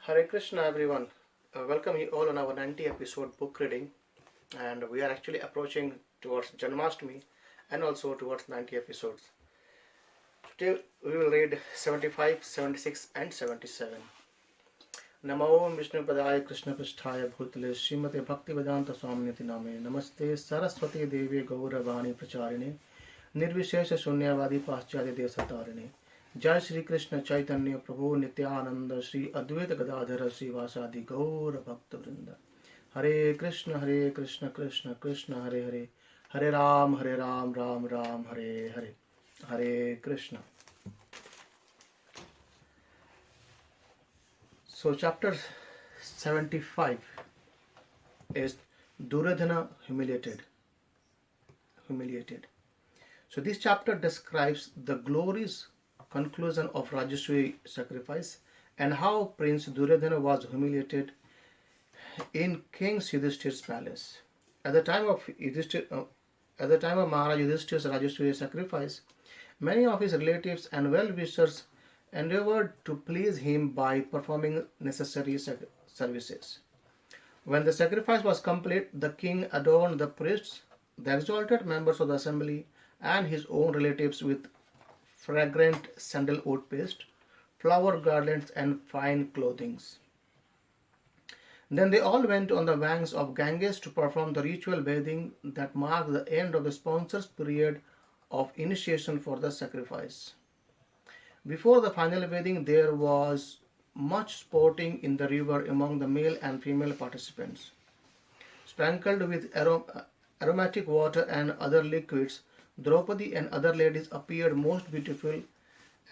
Hare Krishna, everyone. Welcome you all on our 90 episode book reading, and we are actually approaching towards Janmashtami and also towards 90 episodes. Today we will read 75, 76, and 77. नमो विष्णुपदाय कृष्णपृष्ठाय भूतले श्रीमते भक्तिवेदांत स्वामिनिति नामे नमस्ते सरस्वती देवी गौरवाणी प्रचारिणे निर्विशेष शून्यवादी पाश्चात्य देशतारिणे जय श्री कृष्ण चैतन्य प्रभु नित्यानंद श्री अद्वैत गदाधर श्रीवासादि गौर भक्त वृंद हरे Krishna Krishna Krishna Hare Hare Hare Ram Ram Ram Hare Hare Hare Krishna. So chapter 75 is Duryodhana humiliated. So this chapter describes the glorious conclusion of Rajaswi sacrifice and how Prince Duryodhana was humiliated in King Yudhishthir's palace. At the time of Maharaj Yudhishthir's Rajaswi sacrifice, many of his relatives and well-wishers endeavored to please him by performing necessary services. When the sacrifice was complete, the king adorned the priests, the exalted members of the assembly, and his own relatives with fragrant sandalwood paste, flower garlands, and fine clothing. Then they all went on the banks of Ganges to perform the ritual bathing that marked the end of the sponsor's period of initiation for the sacrifice. Before the final bathing, there was much sporting in the river among the male and female participants. Sprinkled with aromatic water and other liquids, Draupadi and other ladies appeared most beautiful,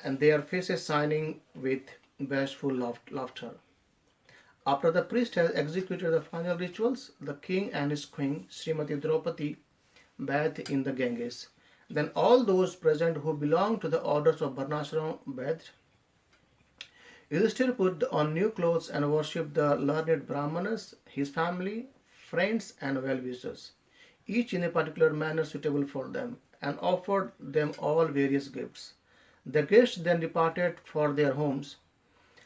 and their faces shining with bashful laughter. After the priest had executed the final rituals, the king and his queen, Srimati Draupadi, bathed in the Ganges. Then all those present who belonged to the orders of Varnashram bathed. Yudhishthir put on new clothes and worshipped the learned Brahmanas, his family, friends, and well-wishers, each in a particular manner suitable for them, and offered them all various gifts. The guests then departed for their homes,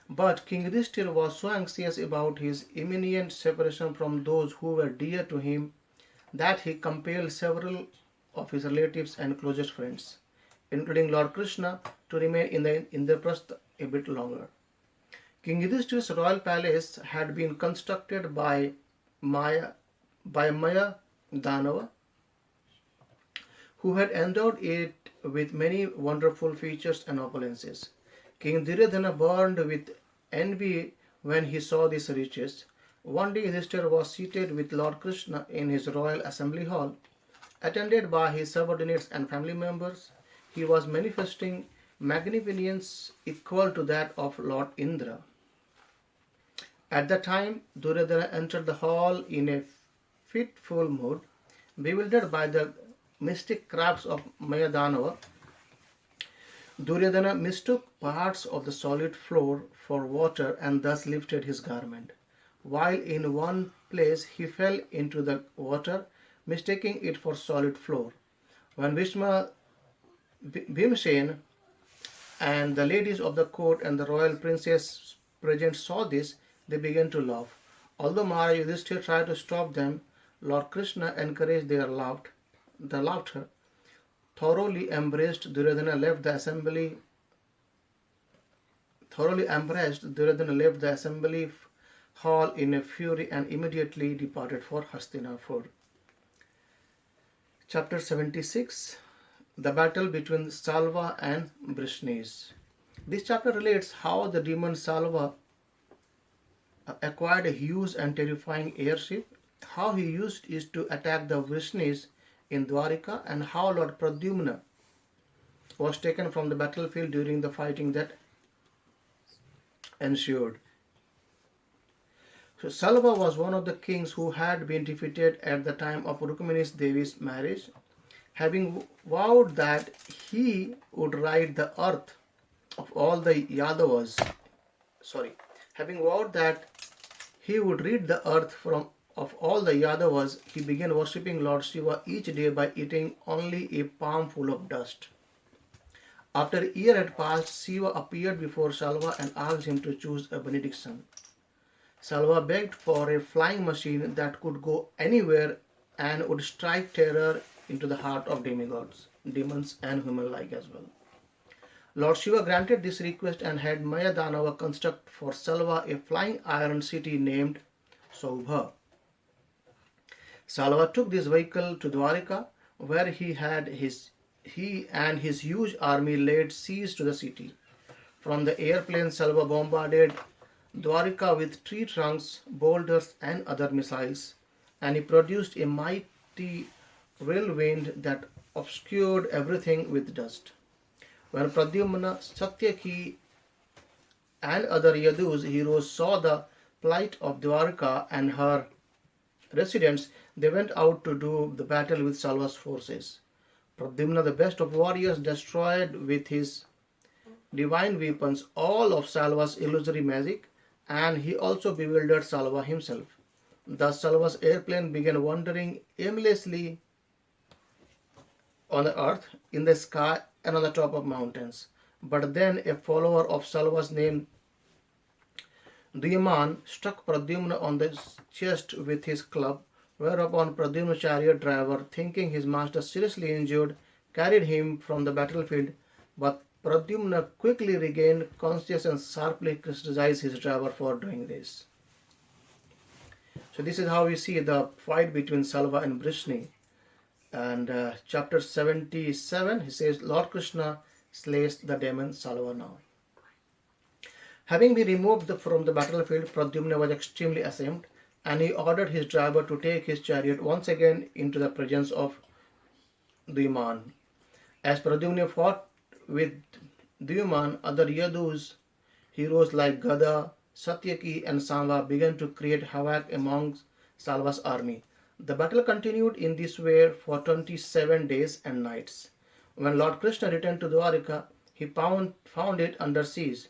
but King Yudhishthir was so anxious about his imminent separation from those who were dear to him that he compelled several of his relatives and closest friends, including Lord Krishna, to remain in the Indraprastha a bit longer. King Yudhishthir's royal palace had been constructed by Maya Danava, who had endowed it with many wonderful features and opulences. King Duryodhana burned with envy when he saw these riches. One day Yudhishthir was seated with Lord Krishna in his royal assembly hall. Attended by his subordinates and family members, he was manifesting magnificence equal to that of Lord Indra. At that time, Duryodhana entered the hall in a fitful mood. Bewildered by the mystic crafts of Mayadanava, Duryodhana mistook parts of the solid floor for water and thus lifted his garment. While in one place he fell into the water, mistaking it for solid floor. When Bhimsen and the ladies of the court and the royal princess present saw this, they began to laugh. Although Maharaj Yudhishthir tried to stop them, Lord Krishna encouraged their laughter. Thoroughly embraced, Duryodhana left the assembly hall in a fury and immediately departed for Hastinapur. Chapter 76, the battle between Salva and Vrishnis. This chapter relates how the demon Salva acquired a huge and terrifying airship, how he used it to attack the Vrishnis in Dwarika, and how Lord Pradyumna was taken from the battlefield during the fighting that ensued. So Salva was one of the kings who had been defeated at the time of Rukmini Devi's marriage, having vowed that he would ride the earth of all the Yadavas. Having vowed that he would rid the earth of all the Yadavas, he began worshipping Lord Shiva each day by eating only a palm full of dust. After a year had passed, Shiva appeared before Salva and asked him to choose a benediction. Salva begged for a flying machine that could go anywhere and would strike terror into the heart of demigods, demons, and human like as well. Lord Shiva granted this request and had Maya Danava construct for Salva a flying iron city named Saubha. Salva took this vehicle to Dwarika, where he and his huge army laid siege to the city. From the airplane, Salva bombarded Dwarika with tree trunks, boulders, and other missiles, and he produced a mighty whirlwind that obscured everything with dust. When Pradyumna, Satyaki, and other Yadu's heroes saw the plight of Dwarka and her residents, they went out to do the battle with Salva's forces. Pradyumna, the best of warriors, destroyed with his divine weapons all of Salva's illusory magic, and he also bewildered Salva himself. Thus Salva's airplane began wandering aimlessly on the earth, in the sky, and on the top of mountains. But then a follower of Salva's named Duyuman struck Pradyumna on the chest with his club, whereupon Pradyumna's chariot driver, thinking his master seriously injured, carried him from the battlefield, but Pradyumna quickly regained consciousness and sharply criticized his driver for doing this. So this is how we see the fight between Salva and Brishni. And chapter 77, he says, Lord Krishna slays the demon Salva now. Having been removed from the battlefield, Pradyumna was extremely ashamed, and he ordered his driver to take his chariot once again into the presence of Duyuman. As Pradyumna fought with Duyuman, other Yadu's heroes like Gada, Satyaki, and Samba began to create havoc among Salva's army. The battle continued in this way for 27 days and nights. When Lord Krishna returned to Dwarika, he found it under siege.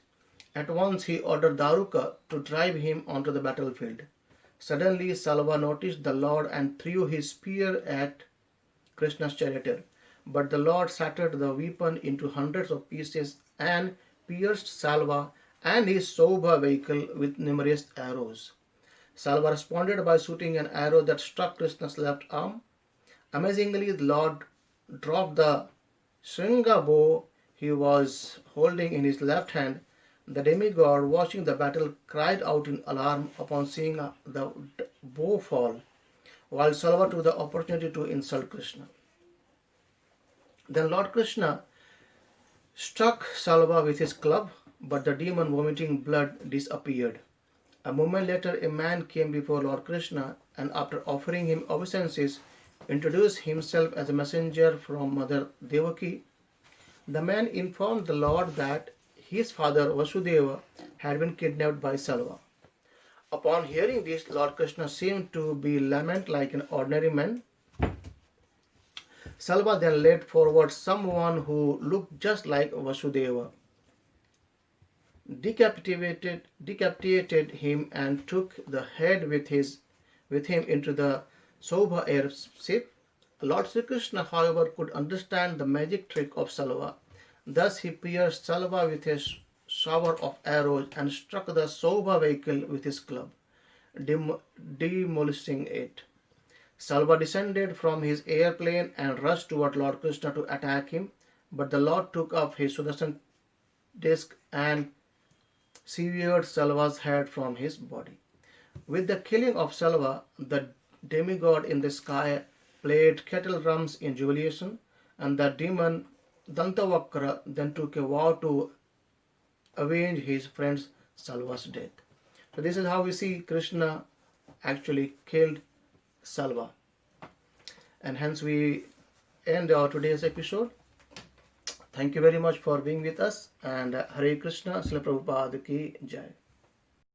At once he ordered Daruka to drive him onto the battlefield. Suddenly Salva noticed the Lord and threw his spear at Krishna's charioteer. But the Lord shattered the weapon into hundreds of pieces and pierced Salva and his Saubha vehicle with numerous arrows. Salva responded by shooting an arrow that struck Krishna's left arm. Amazingly, the Lord dropped the Shringa bow he was holding in his left hand. The demigod, watching the battle, cried out in alarm upon seeing the bow fall, while Salva took the opportunity to insult Krishna. Then Lord Krishna struck Salva with his club, but the demon, vomiting blood, disappeared. A moment later, a man came before Lord Krishna and, after offering him obeisances, introduced himself as a messenger from Mother Devaki. The man informed the Lord that his father Vasudeva had been kidnapped by Salva. Upon hearing this, Lord Krishna seemed to be lament like an ordinary man. Salva then led forward someone who looked just like Vasudeva, decapitated him, and took the head with him into the Saubha airship. Lord Sri Krishna, however, could understand the magic trick of Salva. Thus he pierced Salva with a shower of arrows and struck the Saubha vehicle with his club, demolishing it. Salva descended from his airplane and rushed toward Lord Krishna to attack him, but the Lord took up his Sudarshan disc and severed Salva's head from his body. With the killing of Salva, the demigod in the sky played kettle drums in jubilation, and the demon Dantavakra then took a vow to avenge his friend's Salva's death. So this is how we see Krishna actually killed Salva. And hence we end our today's episode. Thank you very much for being with us, and Hare Krishna, Srila Prabhupada ki Jai.